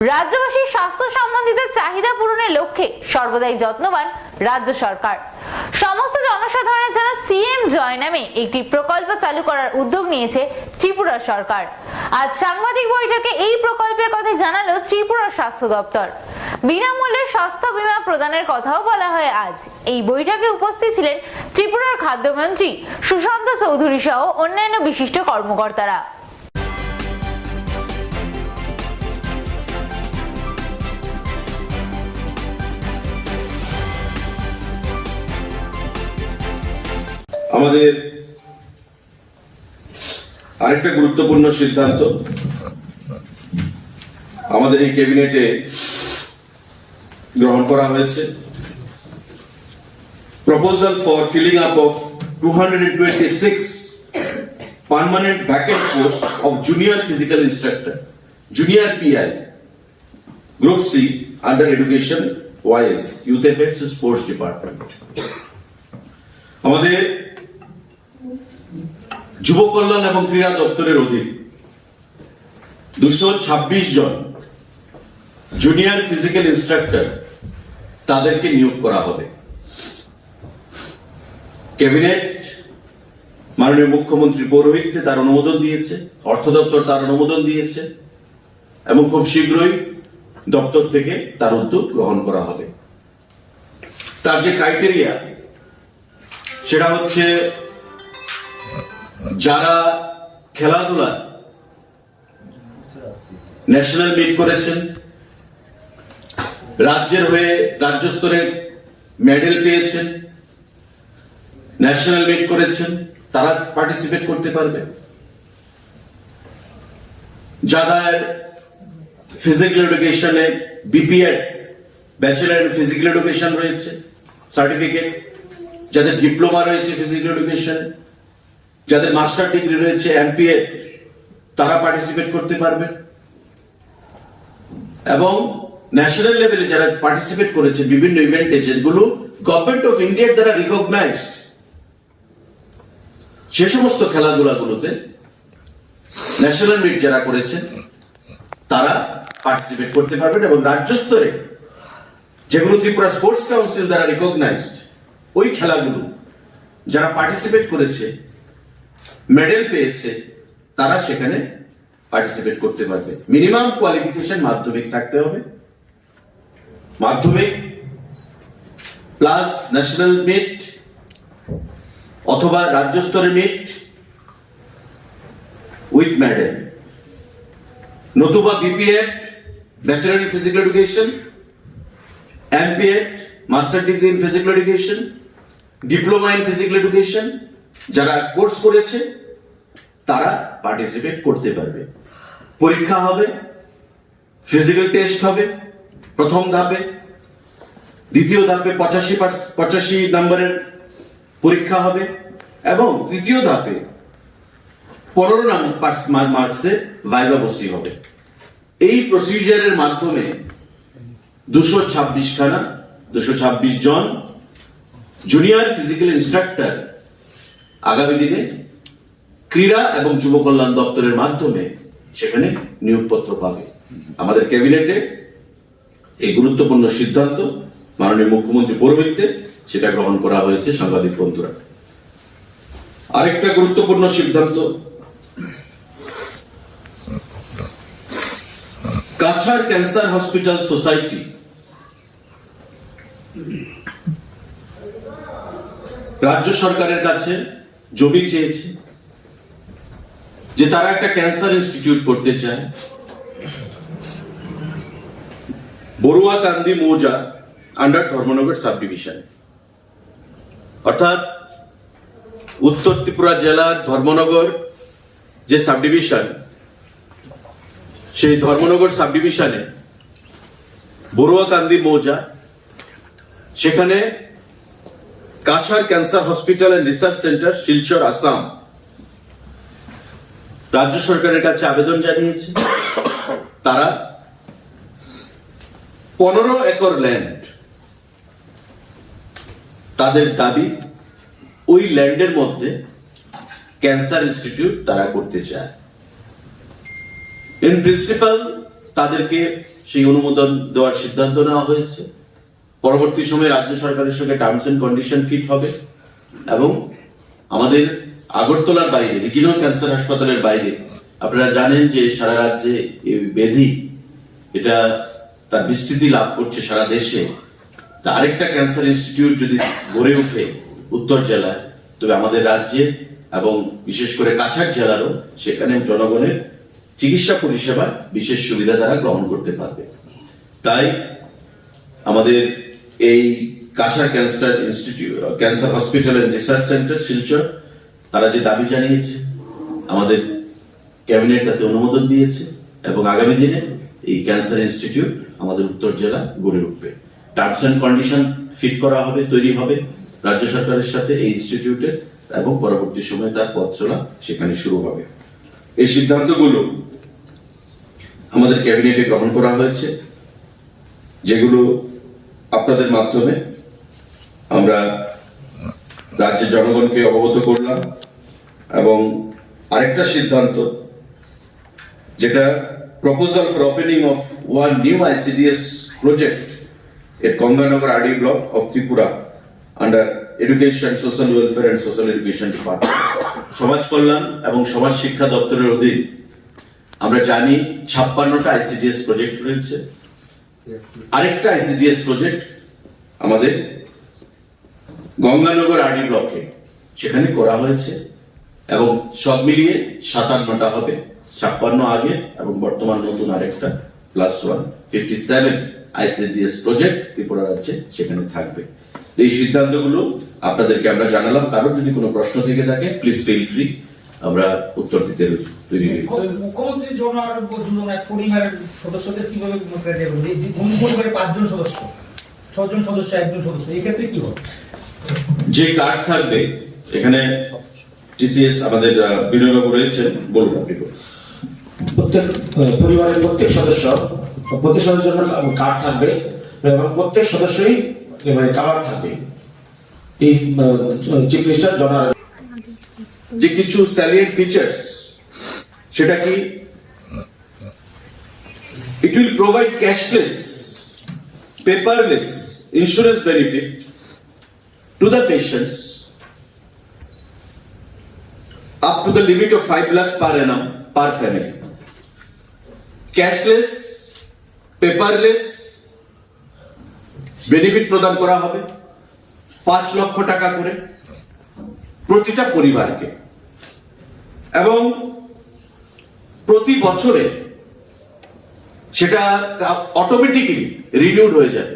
রাজ্যবাসীর স্বাস্থ্য সম্বন্ধিত চাহিদা পূরণের লক্ষ্যে সর্বদাই যত্নবান রাজ্য সরকার। সমস্ত জনসাধারণের জন্য সিএম জয় নামে একটি প্রকল্প চালু করার উদ্যোগ নিয়েছে ত্রিপুরা সরকার। আজ সাংবাদিক বৈঠকে এই প্রকল্পের কথা জানালো ত্রিপুরা স্বাস্থ্য দপ্তর। বিনামূল্যে স্বাস্থ্য বীমা প্রদানের কথাও বলা হয়। আজ এই বৈঠকে উপস্থিত ছিলেন ত্রিপুরার খাদ্যমন্ত্রী সুশান্ত চৌধুরী সহ অন্যান্য বিশিষ্ট কর্মকর্তারা। আমাদের আরেকটা গুরুত্বপূর্ণ সিদ্ধান্ত আমাদের এই ক্যাবিনেটে গ্রহণ করা হয়েছে। Proposal for filling up of 226 permanent vacant post of junior physical instructor, junior PI, group C, under education YS, youth affairs sports department. আমাদের যুব কল্যাণ এবং ক্রীড়া দপ্তরের অধীন 226 জন জুনিয়র ফিজিক্যাল ইনস্ট্রাক্টর তাদেরকে নিয়োগ করা হবে। ক্যাবিনেট মাননীয় মুখ্যমন্ত্রী পৌরোহিত্যে তার অনুমোদন দিয়েছে, অর্থ দপ্তর তার অনুমোদন দিয়েছে এবং খুব শীঘ্রই দপ্তর থেকে তার উদ্যোগ গ্রহণ করা হবে। তার যে ক্রাইটেরিয়া সেটা হচ্ছে যারা খেলাধুলা ন্যাশনাল মিট করেছেন, রাজ্যের হয়ে রাজ্য স্তরে মেডেল পেয়েছেন, ন্যাশনাল মিট করেছেন, তারা পার্টিসিপেট করতে পারবে। যাদের ফিজিক্যাল এডুকেশনে BPEd, bachelor in physical education রয়েছে সার্টিফিকেট, যাদের ডিপ্লোমা রয়েছে ফিজিক্যাল এডুকেশন, যাদের মাস্টার ডিগ্রি রয়েছে এমপিএ, তারা পার্টিসিপেট করতে পারবে। এবং ন্যাশনাল লেভেলে যারা পার্টিসিপেট করেছে বিভিন্ন ইভেন্টে, যেগুলো গভর্নমেন্ট অফ ইন্ডিয়ার দ্বারা রিকগনাইজড, সে সমস্ত খেলাধুলাগুলোতে ন্যাশনাল মিট যারা করেছেন তারা পার্টিসিপেট করতে পারবেন। এবং রাজ্য স্তরে যেগুলো ত্রিপুরা স্পোর্টস কাউন্সিল দ্বারা রিকগনাইজড, ওই খেলাগুলো যারা পার্টিসিপেট করেছে, মেডেল পেয়েছে, তারা সেখানে পার্টিসিপেট করতে পারবে। মিনিমাম কোয়ালিফিকেশন মাধ্যমিক থাকতে হবে, মাধ্যমিক প্লাস ন্যাশনাল মিট অথবা রাজ্য স্তরের মিট উইথ মেডেল, নতুবা BPEd, bachelor in physical education, MPEd, master degree in physical education, diploma in physical education যারা কোর্স করেছে তারা পার্টিসিপেট করতে পারবে। পরীক্ষা হবে, ফিজিক্যাল টেস্ট হবে প্রথম ধাপে, দ্বিতীয় ধাপে 85 নম্বরের পরীক্ষা হবে এবং তৃতীয় ধাপে 15 মার্কসে ভাইভা বসি হবে। এই প্রসিজারের মাধ্যমে 226 জন জুনিয়র ফিজিক্যাল ইনস্ট্রাক্টর আগামী দিনে ক্রীড়া এবং যুব কল্যাণ দপ্তরের মাধ্যমে সেখানে নিয়োগপত্র পাবে। আমাদের ক্যাবিনেটে এই গুরুত্বপূর্ণ সিদ্ধান্ত মাননীয় মুখ্যমন্ত্রী পৌরোহিত্যে সেটা গ্রহণ করা হয়েছে। সাংবাদিক বন্ধুরা, আরেকটা গুরুত্বপূর্ণ সিদ্ধান্ত, কাছাড় ক্যান্সার হসপিটাল সোসাইটি রাজ্য সরকারের কাছে জমি চেয়েছে যে তারা একটা ক্যান্সার ইনস্টিটিউট করতে চায় বড়ুয়াকান্দি মৌজা আন্ডার ধর্মনগর সাব ডিভিশন, অর্থাৎ উত্তর ত্রিপুরা জেলার ধর্মনগর যে সাব ডিভিশন, সেই ধর্মনগর সাব ডিভিশনে বড়ুয়াকান্দি মৌজা, সেখানে Cachar cancer hospital and research centre Silchar Assam রাজ্য সরকারের কাছে আবেদন জানিয়েছে। তারা 15 একর ল্যান্ড, তাদের দাবি ওই ল্যান্ডের মধ্যে ক্যান্সার ইনস্টিটিউট তারা করতে চায়। ইন প্রিন্সিপাল তাদেরকে সেই অনুমোদন দেওয়ার সিদ্ধান্ত নেওয়া হয়েছে। পরবর্তী সময়ে রাজ্য সরকারের সঙ্গে টার্মস এন্ড কন্ডিশন ফিট হবে এবং আমাদের আগরতলার বাইরে রিজিনাল ক্যান্সার হাসপাতালের বাইরে আপনারা জানেন যে সারা রাজ্যে এই ব্যাধি এটা তার বিস্তৃতি লাভ করছে সারা দেশে। তা আরেকটা ক্যান্সার ইনস্টিটিউট যদি গড়ে ওঠে উত্তর জেলায়, তবে আমাদের রাজ্যে এবং বিশেষ করে কাছাড় জেলারও সেখানে জনগণের চিকিৎসা পরিষেবা বিশেষ সুবিধা তারা গ্রহণ করতে পারবে। তাই আমাদের এই Cachar cancer institute cancer hospital and research centre Silchar তারা যে দাবি জানিয়েছে আমাদের ক্যাবিনেট তাতে অনুমোদন দিয়েছে এবং আগামী দিনে এই ক্যান্সার ইনস্টিটিউট আমাদের উত্তর জেলা গড়ে উঠবে। টার্মস এন্ড কন্ডিশন ফিট করা হবে, তৈরি হবে রাজ্য সরকারের সাথে এই ইনস্টিটিউটের এবং পরবর্তী সময়ে তার পথ চলা সেখানে শুরু হবে। এই সিদ্ধান্তগুলো আমাদের ক্যাবিনেটে গ্রহণ করা হয়েছে, যেগুলো আপনাদের মাধ্যমে আমরা রাজ্যের জনগণকে অবগত করলাম। এবং আরেকটা সিদ্ধান্ত, যেটা proposal for opening of one new ICDS project at Ganganagar RD block of Tripura under education, social welfare and social education department, সমাজ কল্যাণ এবং সমাজ শিক্ষা দপ্তরের অধীন আমরা জানি 56টা ICDS প্রজেক্ট রয়েছে। আরেকটা ICDS প্রজেক্ট আমাদের গঙ্গানগর RD ব্লকে সেখানে করা হয়েছে এবং সব মিলিয়ে 57টা হবে, 56 আগে এবং বর্তমান নতুন আরেকটা +1 57 ICDS প্রজেক্ট ত্রিপুরা রাজ্যে সেখানে থাকবে। এই সিদ্ধান্তগুলো আপনাদেরকে আমরা জানালাম। কারোর যদি কোনো প্রশ্ন থেকে থাকে প্লিজ ফিল ফ্রি, আমরা উত্তর দিতে তৈরি রয়েছি। মুখ্যমন্ত্রী জন আরোগ্য যোজনায় পরিবারের সদস্যদের কিভাবে পরিবারের 5 জন সদস্য, 6 জন সদস্য, 1 জন সদস্য, এই ক্ষেত্রে কি হবে? যে কার্ড থাকবে এখানে TCS আমাদের বিনয়বাবু রয়েছেন, বলুন আপনি। প্রত্যেক পরিবারের প্রত্যেক সদস্যের জন্য কার্ড থাকবে এবং প্রত্যেক সদস্যই কাভার থাকবে। এই চিফ মিনিস্টার জানার যে কিছু স্যালিয়েন্ট ফিচার্স, সেটা কি, it will provide cashless, paperless insurance benefit to the patients up to the limit of 5 lakhs per annum per family. Cashless, paperless benefit প্রদান করা হবে 5 লক্ষ টাকা করে প্রতিটা পরিবারকে, এবং প্রতি বছরে সেটা অটোমেটিক্যালি রিনিউড হয়ে যাবে।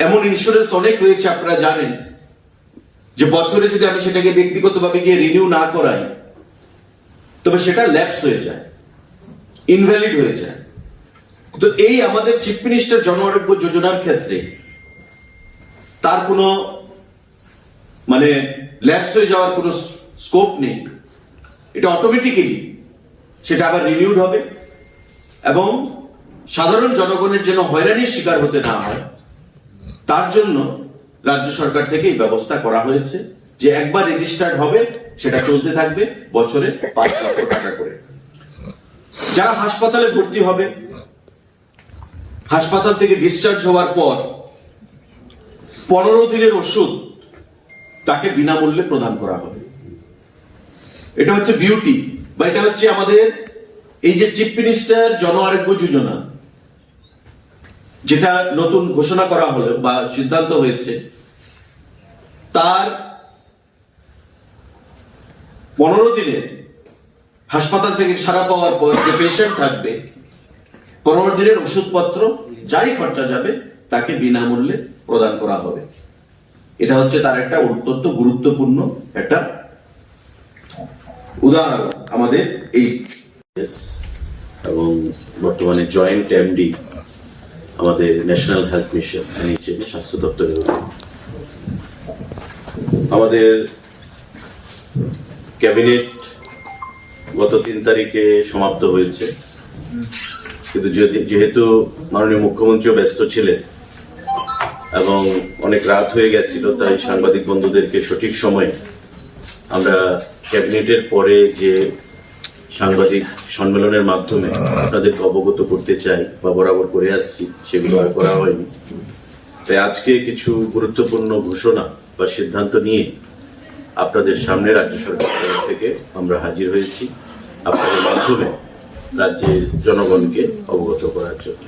এমন ইন্স্যুরেন্স অনেক রয়েছে, আপনারা জানেন যে বছরে যদি আমি সেটাকে ব্যক্তিগতভাবে গিয়ে রিনিউ না করাই তবে সেটা ল্যাপস হয়ে যায়, ইনভ্যালিড হয়ে যায়। তো এই আমাদের চিফ মিনিস্টার জন আরোগ্য যোজনার ক্ষেত্রে তার কোনো মানে ল্যাপস হয়ে যাওয়ার কোনো স্কোপ নেই। এটা অটোমেটিক্যালি সেটা আবার রিনিউড হবে এবং সাধারণ জনগণের যেন হয়রানির শিকার হতে না হয় তার জন্য রাজ্য সরকার থেকে এই ব্যবস্থা করা হয়েছে যে একবার রেজিস্টার্ড হবে সেটা চলতে থাকবে বছরে 5 লক্ষ টাকা করে। যারা হাসপাতালে ভর্তি হবে, হাসপাতাল থেকে ডিসচার্জ হওয়ার পর 15 দিনের ওষুধ তাকে বিনামূল্যে প্রদান করা হবে। এটা হচ্ছে বিউটি, বা এটা হচ্ছে আমাদের এই যে চিফ মিনিস্টার জন আরোগ্য যোজনা যেটা নতুন ঘোষণা করা হলো বা সিদ্ধান্ত হয়েছে, তার 15 দিনের হাসপাতাল থেকে ছাড়া পাওয়ার পর যে পেশেন্ট থাকবে 15 দিনের ওষুধপত্র যাই খরচা যাবে তাকে বিনামূল্যে প্রদান করা হবে। এটা হচ্ছে তার একটা অত্যন্ত গুরুত্বপূর্ণ একটা উদাহরণ আমাদের এই, এবং বর্তমানে জয়েন্ট MD আমাদের ন্যাশনাল হেলথ মিশন NHM স্বাস্থ্য দপ্তরের আমাদের ক্যাবিনেট গত 3 তারিখে সমাপ্ত হয়েছে, কিন্তু যেহেতু মাননীয় মুখ্যমন্ত্রীও ব্যস্ত ছিলেন এবং অনেক রাত হয়ে গেছিল, তাই সাংবাদিক বন্ধুদেরকে সঠিক সময়ে আমরা ক্যাবিনেটের পরে যে সাংবাদিক সম্মেলনের মাধ্যমে আপনাদেরকে অবগত করতে চাই বা বরাবর করে আসছি, সেগুলো আর করা হয়নি। তাই আজকে কিছু গুরুত্বপূর্ণ ঘোষণা বা সিদ্ধান্ত নিয়ে আপনাদের সামনে রাজ্য সরকারের তরফ থেকে আমরা হাজির হয়েছি, আপনাদের মাধ্যমে রাজ্যের জনগণকে অবগত করার জন্য।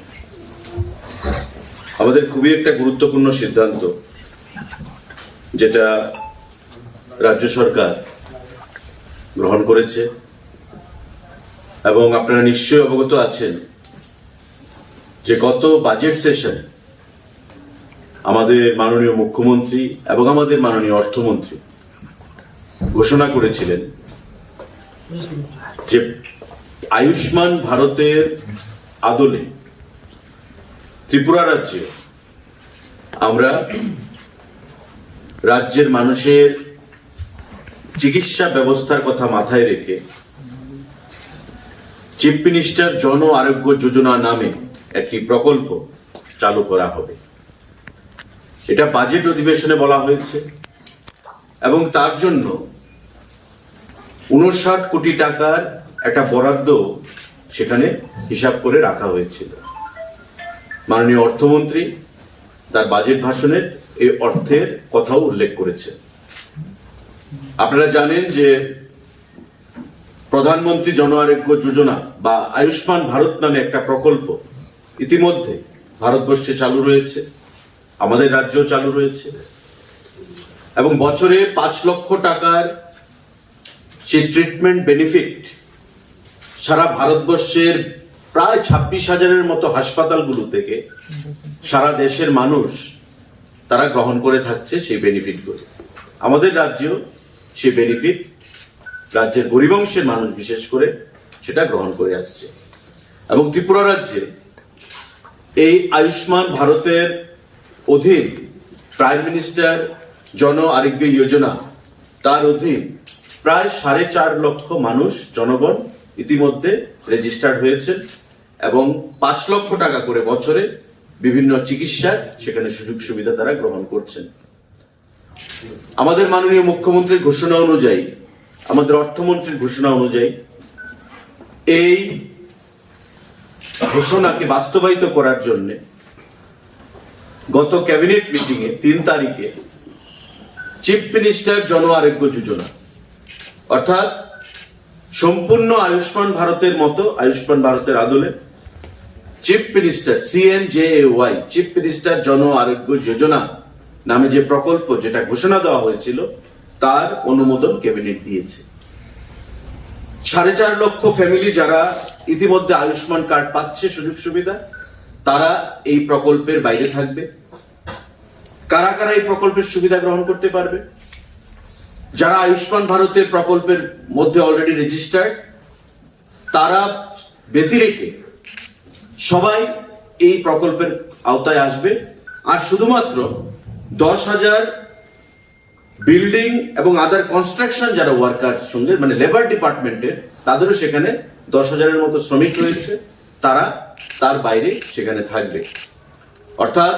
আমাদের খুবই একটা গুরুত্বপূর্ণ সিদ্ধান্ত, যেটা রাজ্য সরকার গ্রহণ করেছে, এবং আপনারা নিশ্চয়ই অবগত আছেন যে গত বাজেট সেশন আমাদের মাননীয় মুখ্যমন্ত্রী এবং আমাদের মাননীয় অর্থমন্ত্রী ঘোষণা করেছিলেন যে আয়ুষ্মান ভারতের আদলে ত্রিপুরা রাজ্যে আমরা রাজ্যের মানুষের চিকিৎসা ব্যবস্থার কথা মাথায় রেখে চিফ মিনিস্টার জন আরোগ্য যোজনা নামে একটি প্রকল্প চালু করা হবে। এটা বাজেট অধিবেশনে বলা হয়েছে এবং তার জন্য 59 কোটি টাকার একটা বরাদ্দ সেখানে হিসাব করে রাখা হয়েছিল। মাননীয় অর্থমন্ত্রী তার বাজেট ভাষণে এই অর্থের কথাও উল্লেখ করেছেন। আপনারা জানেন যে প্রধানমন্ত্রী জন আরোগ্য যোজনা বা আয়ুষ্মান ভারত নামে একটা প্রকল্প ইতিমধ্যে ভারতবর্ষে চালু রয়েছে, আমাদের রাজ্যেও চালু রয়েছে, এবং বছরে 5 লক্ষ টাকার সেই ট্রিটমেন্ট বেনিফিট সারা ভারতবর্ষের প্রায় 26,000-এর মতো হাসপাতালগুলো থেকে সারা দেশের মানুষ তারা গ্রহণ করে থাকছে সেই বেনিফিটগুলো। আমাদের রাজ্যেও সেই বেনিফিট রাজ্যের গরিব অংশের মানুষ বিশেষ করে সেটা গ্রহণ করে আসছে, এবং ত্রিপুরা রাজ্যে এই আয়ুষ্মান ভারতের অধীন প্রাইম মিনিস্টার জন আরোগ্য যোজনা তার অধীন প্রায় 4.5 লক্ষ মানুষ জনগণ ইতিমধ্যে রেজিস্টার্ড হয়েছে এবং 5 লক্ষ টাকা করে বছরে বিভিন্ন চিকিৎসার সেখানে সুযোগ সুবিধা তারা গ্রহণ করছেন। আমাদের মাননীয় মুখ্যমন্ত্রীর ঘোষণা অনুযায়ী, আমাদের অর্থমন্ত্রীর ঘোষণা অনুযায়ী এই ঘোষণাকে বাস্তবায়িত করার জন্য গত ক্যাবিনেট মিটিংয়ে 3 তারিখে চিফ মিনিস্টার জন আরোগ্য যোজনা অর্থাৎ সম্পূর্ণ আয়ুষ্মান ভারতের মতো আয়ুষ্মান ভারতের আদলে chief minister CMJAY chief minister Jan Arogya Yojana নামে যে প্রকল্প যেটা ঘোষণা দেওয়া হয়েছিল তার অনুমোদন ক্যাবিনেট দিয়েছে। 4.5 লক্ষ ফ্যামিলি যারা ইতিমধ্যে আয়ুষ্মান কার্ড পাচ্ছে সুযোগ সুবিধা, তারা এই প্রকল্পের বাইরে থাকবে। কারা কারা এই প্রকল্পের সুবিধা গ্রহণ করতে পারবে? যারা আয়ুষ্মান ভারতের প্রকল্পের মধ্যে অলরেডি রেজিস্টার্ড, তারা ব্যতিরেকে সবাই এই প্রকল্পের আওতায় আসবে। আর শুধুমাত্র 10,000 বিল্ডিং এবং আদার কনস্ট্রাকশন যারা ওয়ার্কার সঙ্গে মানে লেবার ডিপার্টমেন্টের, তাদেরও সেখানে 10,000-এর মতো শ্রমিক রয়েছে, তারা তার বাইরে সেখানে থাকবে। অর্থাৎ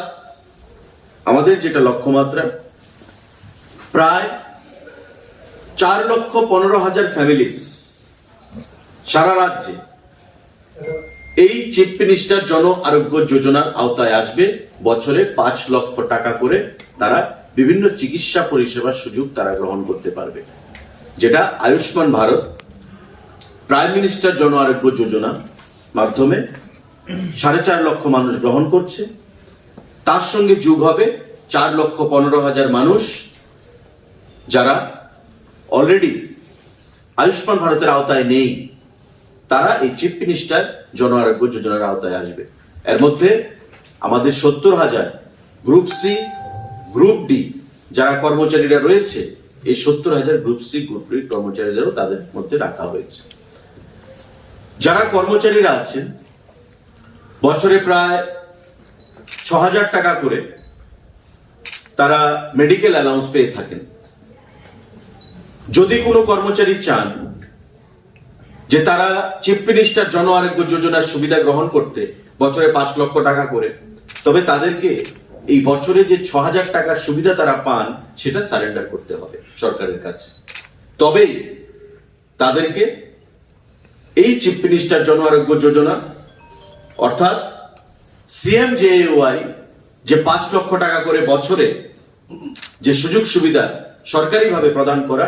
আমাদের যেটা লক্ষ্যমাত্রা, প্রায় 4,15,000 ফ্যামিলিজ সারা রাজ্যে এই চিফ মিনিস্টার জন আরোগ্য যোজনার আওতায় আসবে। বছরে 5 লক্ষ টাকা করে তারা বিভিন্ন চিকিৎসা পরিষেবার সুযোগ তারা গ্রহণ করতে পারবে, যেটা আয়ুষ্মান ভারত প্রাইম মিনিস্টার জন আরোগ্য যোজনা মাধ্যমে 4.5 লক্ষ মানুষ গ্রহণ করছে। তার সঙ্গে যোগ হবে 4,15,000 মানুষ যারা অলরেডি আয়ুষ্মান ভারতের আওতায় নেই, তারা এই চিফ মিনিস্টার জন আরোগ্য যোজনার আওতায় আসবে। এর মধ্যে আমাদের 70,000 গ্রুপ সি গ্রুপ ডি যারা কর্মচারীরা রয়েছে, এই 70,000 গ্রুপ সি গ্রুপ ডি কর্মচারীদেরও তাদের মধ্যে রাখা হয়েছে। যারা কর্মচারীরা আছেন বছরে প্রায় 6,000 টাকা করে তারা মেডিকেল অ্যালাউন্স পেয়ে থাকেন। যদি কোনো কর্মচারী চান যে তারা চিফ মিনিস্টার জন আরোগ্য যোজনার সুবিধা গ্রহণ করতে বছরে 5 লক্ষ টাকা করে, তবে তাদেরকে এই বছরে যে 6,000 টাকার সুবিধা তারা পান সেটা সারেন্ডার করতে হবে সরকারের কাছে, তবেই তাদেরকে এই চিফ মিনিস্টার জন আরোগ্য যোজনা অর্থাৎ CMJAY যে 5 লক্ষ টাকা করে বছরে যে সুযোগ সুবিধা সরকারিভাবে প্রদান করা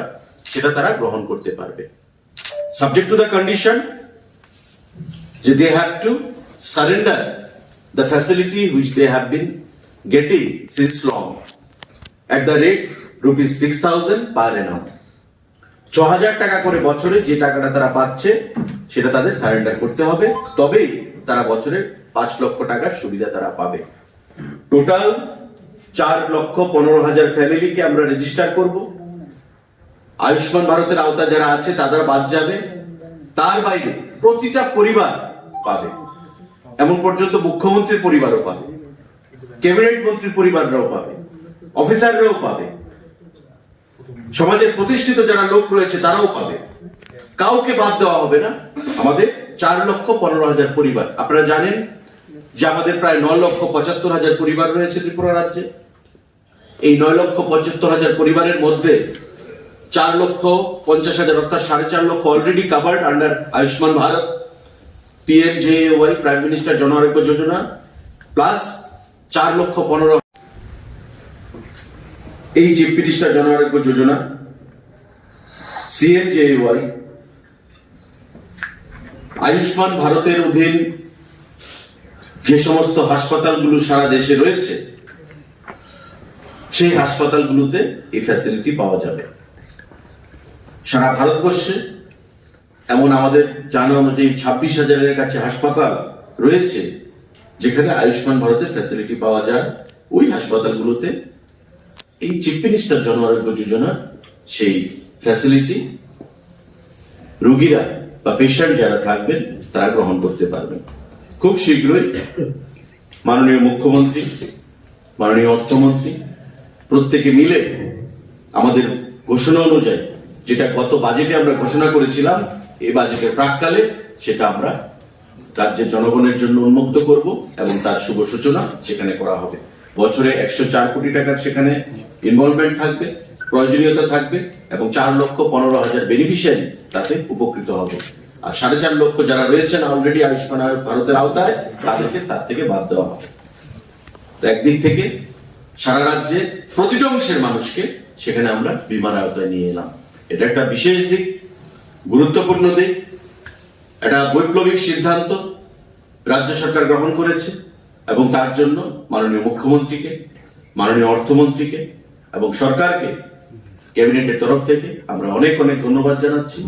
সেটা তারা গ্রহণ করতে পারবে, সাবজেক্ট টু দ্য কন্ডিশন যে they have to surrender the facility which they have been getting since long at the rate rupees 6,000 per annum। 6,000 টাকা করে বছরে যে টাকাটা তারা পাচ্ছে সেটা তাদের সারেন্ডার করতে হবে, তবেই তারা বছরে 5 লক্ষ টাকার সুবিধা তারা পাবে। টোটাল 4,15,000 ফ্যামিলিকে আমরা রেজিস্টার করব। আয়ুষ্মান ভারতের আওতা যারা আছে তাদের বাদ যাবে, তার বাইরে প্রতিটা পরিবার পাবে, এমন পর্যন্ত মুখ্যমন্ত্রীর পরিবারও পাবে, ক্যাবিনেট মন্ত্রীর পরিবাররাও পাবে, অফিসাররাও পাবে, সমাজের প্রতিষ্ঠিত যারা লোক রয়েছে তারাও পাবে, কাউকে বাদ দেওয়া হবে না। আমাদের 4,15,000 পরিবার, আপনারা জানেন যে আমাদের প্রায় 9,75,000 পরিবার রয়েছে ত্রিপুরা রাজ্যে। এই 9,75,000 পরিবারের মধ্যে 4,50,000 অর্থাৎ 4.5 lakh already covered under Ayushman Bharat, PMJAY prime minister Jan Arogya Yojana, plus 4,15,000 এই চিফ মিনিস্টার জন আরোগ্য যোজনা, CMJAY আয়ুষ্মান ভারতের অধীন যে সমস্ত হাসপাতালগুলো সারা দেশে রয়েছে সেই হাসপাতালগুলোতে এই ফ্যাসিলিটি পাওয়া যাবে। সারা ভারতবর্ষে এমন আমাদের জানা অনুযায়ী 26,000-এর কাছে হাসপাতাল রয়েছে যেখানে আয়ুষ্মান ভারতের ফ্যাসিলিটি পাওয়া যায়। ওই হাসপাতালগুলোতে এই চিফ মিনিস্টার জন আরোগ্য যোজনা সেই ফ্যাসিলিটি রোগীরা বা পেশেন্ট যারা থাকবেন তারা গ্রহণ করতে পারবেন। খুব শীঘ্রই মাননীয় মুখ্যমন্ত্রী, মাননীয় অর্থমন্ত্রী প্রত্যেকে মিলে আমাদের ঘোষণা অনুযায়ী যেটা গত বাজেটে আমরা ঘোষণা করেছিলাম, এই বাজেটের প্রাক্কালে সেটা আমরা রাজ্যের জনগণের জন্য উন্মুক্ত করব এবং তার শুভ সূচনা সেখানে করা হবে। বছরে 104 কোটি টাকার সেখানে ইনভলভমেন্ট থাকবে, প্রয়োজনীয়তা থাকবে এবং 4,15,000 বেনিফিশিয়ারি তাতে উপকৃত হবে। আর 4.5 লক্ষ যারা রয়েছেন অলরেডি আয়ুষ্মান ভারতের আওতায় তাদেরকে তার থেকে বাদ দেওয়া হবে। তো একদিক থেকে সারা রাজ্যে প্রতিটা অংশের মানুষকে সেখানে আমরা বিমার আওতায় নিয়ে এলাম। এটা একটা বিশেষ দিক, গুরুত্বপূর্ণ দিক, একটা বৈপ্লবিক সিদ্ধান্ত রাজ্য সরকার গ্রহণ করেছে এবং তার জন্য মাননীয় মুখ্যমন্ত্রীকে, মাননীয় অর্থমন্ত্রীকে এবং সরকারকে ক্যাবিনেটের তরফ থেকে আমরা অনেক অনেক ধন্যবাদ জানাচ্ছি।